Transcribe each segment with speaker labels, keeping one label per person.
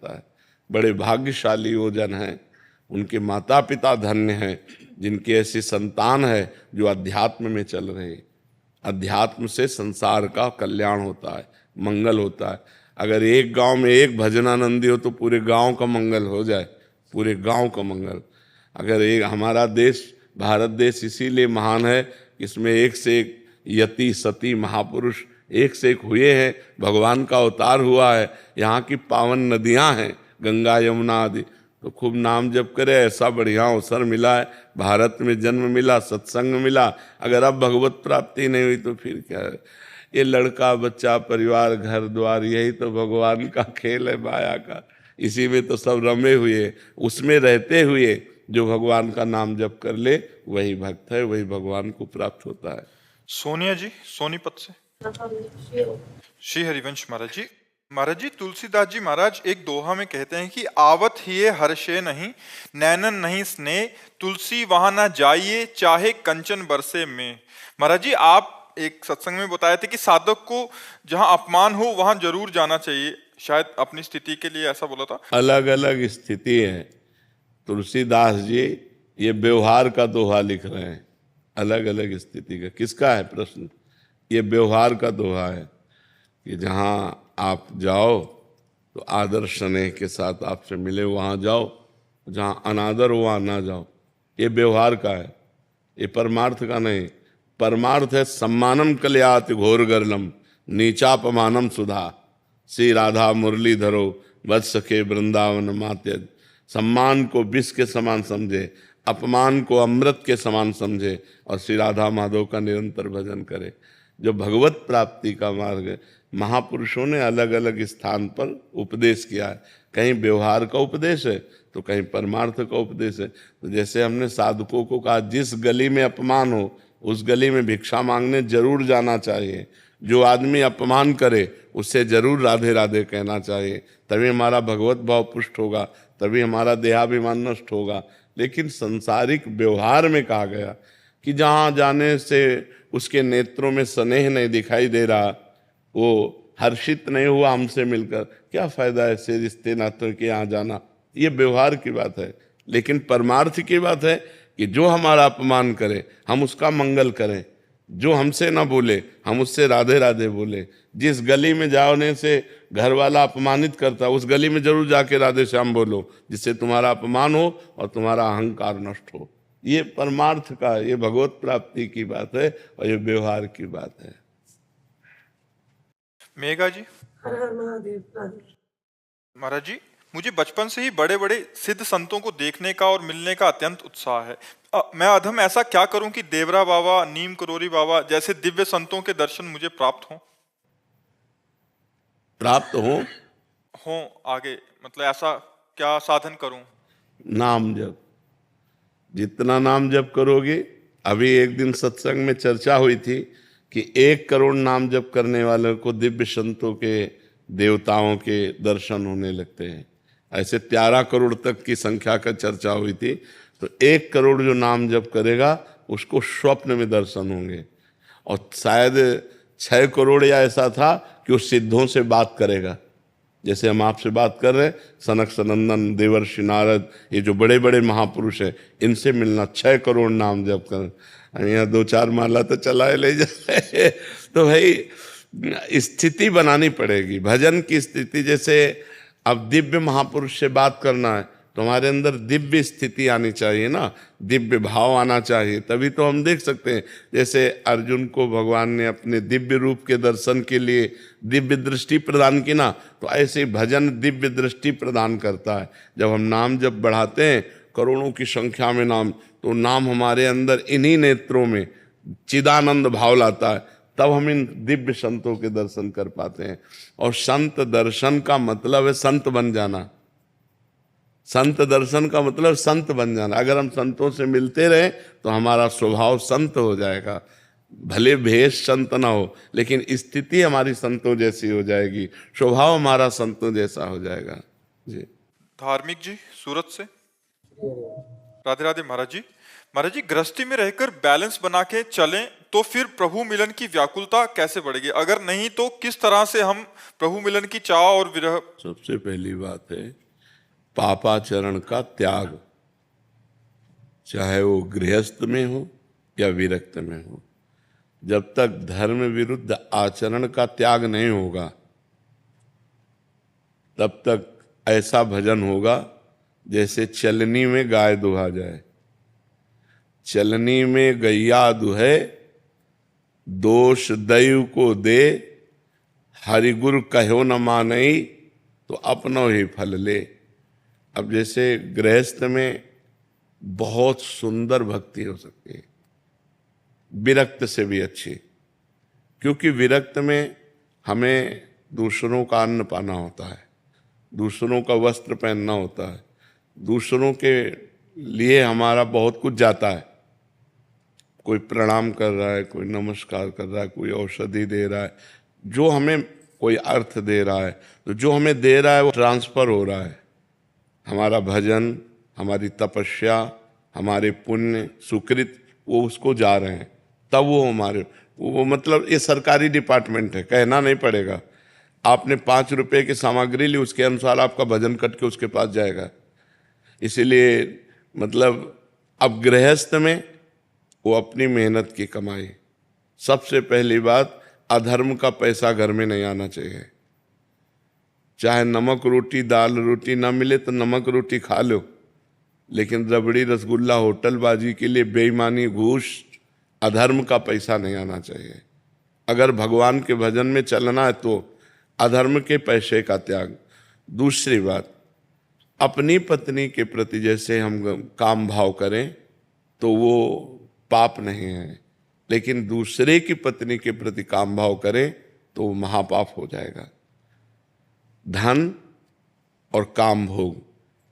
Speaker 1: जाता है। बड़े भाग्यशाली वो जन हैं, उनके माता पिता धन्य हैं जिनकी ऐसी संतान है जो अध्यात्म में चल रहे हैं। अध्यात्म से संसार का कल्याण होता है, मंगल होता है। अगर एक गांव में एक भजनानंदी हो तो पूरे गांव का मंगल हो जाए, पूरे गांव का मंगल। अगर एक हमारा देश, भारत देश इसीलिए महान है, इसमें एक से एक यति सती महापुरुष एक से एक हुए हैं, भगवान का अवतार हुआ है। यहाँ की पावन नदियाँ हैं, गंगा यमुना आदि। तो खूब नाम जप करे, ऐसा बढ़िया अवसर मिला है, भारत में जन्म मिला, सत्संग मिला। अगर अब भगवत प्राप्ति नहीं हुई तो फिर क्या है? ये लड़का बच्चा परिवार घर द्वार, यही तो भगवान का खेल है माया का। इसी में तो सब रमे हुए, उसमें रहते हुए जो भगवान का नाम जप कर ले वही भक्त है, वही भगवान को प्राप्त होता है।
Speaker 2: सोनिया जी सोनीपत से। श्री हरिवंश महाराज जी। महाराज जी, तुलसीदास जी महाराज एक दोहा में कहते हैं कि आवत ही हर्षे नहीं, नैनन नहीं स्नेह, तुलसी वहां ना जाइए, चाहे कंचन बरसे में। महाराज जी, आप एक सत्संग में बताए थे कि साधक को जहां अपमान हो वहां जरूर जाना चाहिए, शायद अपनी स्थिति के लिए ऐसा बोला था।
Speaker 1: अलग अलग स्थिति है। तुलसीदास जी ये व्यवहार का दोहा लिख रहे हैं, अलग अलग स्थिति का। किसका है प्रश्न? ये व्यवहार का दोहा है कि जहाँ आप जाओ तो आदर स्नेह के साथ आपसे मिले वहाँ जाओ, जहाँ अनादर हो वहाँ ना जाओ। ये व्यवहार का है, ये परमार्थ का नहीं। परमार्थ है सम्मानम कल्याति घोर गर्लम, नीचापमानम सुधा, श्री राधा मुरलीधरो वत्स के वृंदावन मात्यज। सम्मान को विष के समान समझे, अपमान को अमृत के समान समझे और श्री राधा माधव का निरंतर भजन करे। जो भगवत प्राप्ति का मार्ग है, महापुरुषों ने अलग अलग स्थान पर उपदेश किया है। कहीं व्यवहार का उपदेश है तो कहीं परमार्थ का उपदेश है। तो जैसे हमने साधकों को कहा, जिस गली में अपमान हो उस गली में भिक्षा मांगने जरूर जाना चाहिए। जो आदमी अपमान करे उससे जरूर राधे राधे कहना चाहिए, तभी हमारा भगवत भाव पुष्ट होगा, तभी हमारा देहाभिमान नष्ट होगा। लेकिन संसारिक व्यवहार में कहा गया कि जहाँ जाने से उसके नेत्रों में स्नेह नहीं दिखाई दे रहा, वो हर्षित नहीं हुआ हमसे मिलकर, क्या फायदा है ऐसे रिश्ते नातों के यहाँ जाना? ये व्यवहार की बात है। लेकिन परमार्थ की बात है कि जो हमारा अपमान करे हम उसका मंगल करें, जो हमसे ना बोले हम उससे राधे राधे बोले। जिस गली में जाने से घर वाला अपमानित करता उस गली में जरूर जाके राधे श्याम बोलो, जिससे तुम्हारा अपमान हो और तुम्हारा अहंकार नष्ट हो। ये परमार्थ का, ये भगवत प्राप्ति की बात है और ये व्यवहार की बात है।
Speaker 2: मेघा जी। महाराज जी, मुझे बचपन से ही बड़े बड़े सिद्ध संतों को देखने का और मिलने का अत्यंत उत्साह है। मैं अधम ऐसा क्या करूं कि देवरा बाबा, नीम करोरी बाबा जैसे दिव्य संतों के दर्शन मुझे प्राप्त हों?
Speaker 1: प्राप्त हो
Speaker 2: आगे, मतलब ऐसा क्या साधन करूं?
Speaker 1: नाम जप, जितना नाम जप करोगे। अभी एक दिन सत्संग में चर्चा हुई थी कि 1 करोड़ नाम जप करने वालों को दिव्य संतों के, देवताओं के दर्शन होने लगते हैं। ऐसे 13 करोड़ तक की संख्या का चर्चा हुई थी। तो 1 करोड़ जो नाम जप करेगा उसको स्वप्न में दर्शन होंगे। और शायद 6 करोड़ या ऐसा था कि वो सिद्धों से बात करेगा, जैसे हम आपसे बात कर रहे हैं। सनक सनंदन, देवर्षि नारद, ये जो बड़े बड़े महापुरुष हैं, इनसे मिलना। 6 करोड़ नाम जप कर, यहाँ 2-4 माला तो चलाए ले जाए। तो भाई स्थिति बनानी पड़ेगी, भजन की स्थिति। जैसे अब दिव्य महापुरुष से बात करना है तो हमारे अंदर दिव्य स्थिति आनी चाहिए ना, दिव्य भाव आना चाहिए, तभी तो हम देख सकते हैं। जैसे अर्जुन को भगवान ने अपने दिव्य रूप के दर्शन के लिए दिव्य दृष्टि प्रदान की ना, तो ऐसे भजन दिव्य दृष्टि प्रदान करता है। जब हम नाम जब बढ़ाते हैं करोड़ों की संख्या में नाम, तो नाम हमारे अंदर इन्हीं नेत्रों में चिदानंद भाव लाता है, तब हम इन दिव्य संतों के दर्शन कर पाते हैं। और संत दर्शन का मतलब है संत बन जाना। संत दर्शन का मतलब संत बन जाना। अगर हम संतों से मिलते रहे तो हमारा स्वभाव संत हो जाएगा। भले भेष संत ना हो, लेकिन स्थिति हमारी संतों जैसी हो जाएगी, स्वभाव हमारा संतों जैसा हो जाएगा। जी।
Speaker 2: धार्मिक जी सूरत से। राधे राधे महाराज जी। महाराज जी, गृहस्थी में रहकर बैलेंस बना के चलें तो फिर प्रभु मिलन की व्याकुलता कैसे बढ़ेगी? अगर नहीं तो किस तरह से हम प्रभु मिलन की चाह और विरह?
Speaker 1: सबसे पहली बात है पापाचरण का त्याग, चाहे वो गृहस्थ में हो या विरक्त में हो। जब तक धर्म विरुद्ध आचरण का त्याग नहीं होगा तब तक ऐसा भजन होगा जैसे चलनी में गाय दुहा जाए। चलनी में गैया दुहे, दोष दैव को दे, हरिगुरु कहो न मानई, तो अपनो ही फल ले। अब जैसे गृहस्थ में बहुत सुंदर भक्ति हो सकती है, विरक्त से भी अच्छी, क्योंकि विरक्त में हमें दूसरों का अन्न पाना होता है, दूसरों का वस्त्र पहनना होता है, दूसरों के लिए हमारा बहुत कुछ जाता है। कोई प्रणाम कर रहा है, कोई नमस्कार कर रहा है, कोई औषधि दे रहा है, जो हमें कोई अर्थ दे रहा है, तो जो हमें दे रहा है वो ट्रांसफर हो रहा है। हमारा भजन, हमारी तपस्या, हमारे पुण्य सुकृत वो उसको जा रहे हैं, तब वो हमारे वो मतलब ये सरकारी डिपार्टमेंट है, कहना नहीं पड़ेगा। आपने 5 रुपए की सामग्री ली, उसके अनुसार आपका भजन कट के उसके पास जाएगा। इसीलिए मतलब अब गृहस्थ में वो अपनी मेहनत की कमाई। सबसे पहली बात, अधर्म का पैसा घर में नहीं आना चाहिए। चाहे नमक रोटी दाल रोटी ना मिले तो नमक रोटी खा लो, लेकिन रबड़ी रसगुल्ला होटलबाजी के लिए बेईमानी घूस अधर्म का पैसा नहीं आना चाहिए। अगर भगवान के भजन में चलना है तो अधर्म के पैसे का त्याग। दूसरी बात, अपनी पत्नी के प्रति जैसे हम काम भाव करें तो वो पाप नहीं है, लेकिन दूसरे की पत्नी के प्रति काम भाव करें तो वो महापाप हो जाएगा। धन और काम भोग,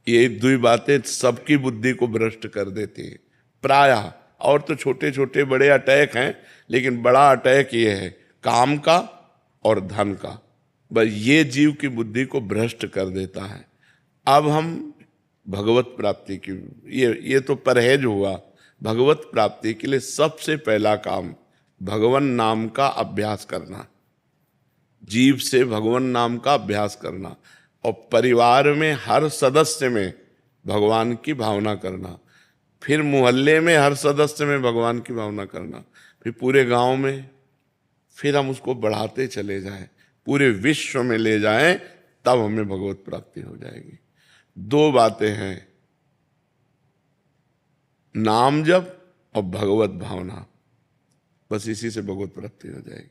Speaker 1: ये 2 बातें सबकी बुद्धि को भ्रष्ट कर देती है प्रायः। और तो छोटे छोटे बड़े अटैक हैं, लेकिन बड़ा अटैक ये है काम का और धन का। बस ये जीव की बुद्धि को भ्रष्ट कर देता है। अब हम भगवत प्राप्ति की, ये तो परहेज हुआ। भगवत प्राप्ति के लिए सबसे पहला काम भगवान नाम का अभ्यास करना, जीव से भगवान नाम का अभ्यास करना, और परिवार में हर सदस्य में भगवान की भावना करना, फिर मोहल्ले में हर सदस्य में भगवान की भावना करना, फिर पूरे गांव में, फिर हम उसको बढ़ाते चले जाएं, पूरे विश्व में ले जाएं, तब हमें भगवत प्राप्ति हो जाएगी। 2 बातें हैं, नाम जप और भगवत भावना, बस इसी से भगवत प्राप्ति हो जाएगी।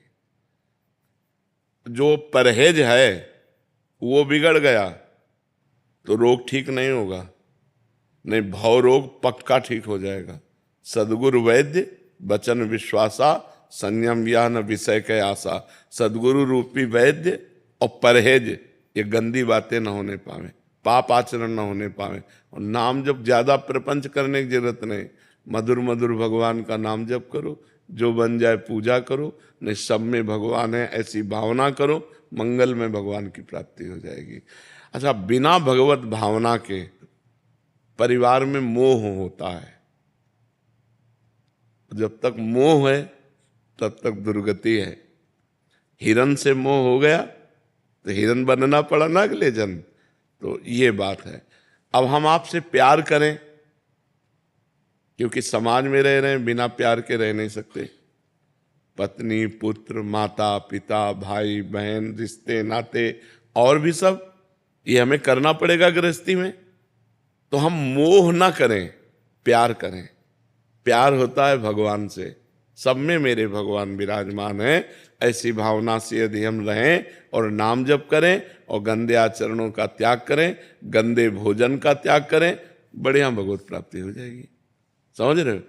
Speaker 1: जो परहेज है वो बिगड़ गया तो रोग ठीक नहीं होगा, नहीं भव रोग पक्का ठीक हो जाएगा। सदगुरु वैद्य वचन विश्वासा, संयम यह न विषय के आशा। सदगुरु रूपी वैद्य और परहेज, ये गंदी बातें न होने पावे, पाप आचरण न होने पावे। और नाम जब ज्यादा प्रपंच करने की जरूरत नहीं, मधुर मधुर भगवान का नाम जप करो, जो बन जाए पूजा करो, नहीं सब में भगवान है ऐसी भावना करो, मंगल में भगवान की प्राप्ति हो जाएगी। अच्छा, बिना भगवत भावना के परिवार में मोह होता है। जब तक मोह है तब तक दुर्गति है। हिरन से मोह हो गया तो हिरन बनना पड़ा ना अगले जन्म। तो ये बात है। अब हम आपसे प्यार करें, क्योंकि समाज में रह रहे हैं, बिना प्यार के रह नहीं सकते। पत्नी, पुत्र, माता, पिता, भाई, बहन, रिश्ते नाते और भी सब, ये हमें करना पड़ेगा गृहस्थी में। तो हम मोह ना करें, प्यार करें। प्यार होता है भगवान से, सब में मेरे भगवान विराजमान हैं, ऐसी भावना से यदि हम रहें और नाम जप करें और गंदे आचरणों का त्याग करें, गंदे भोजन का त्याग करें, बढ़िया भगवत प्राप्ति हो जाएगी। समझ रहे हो?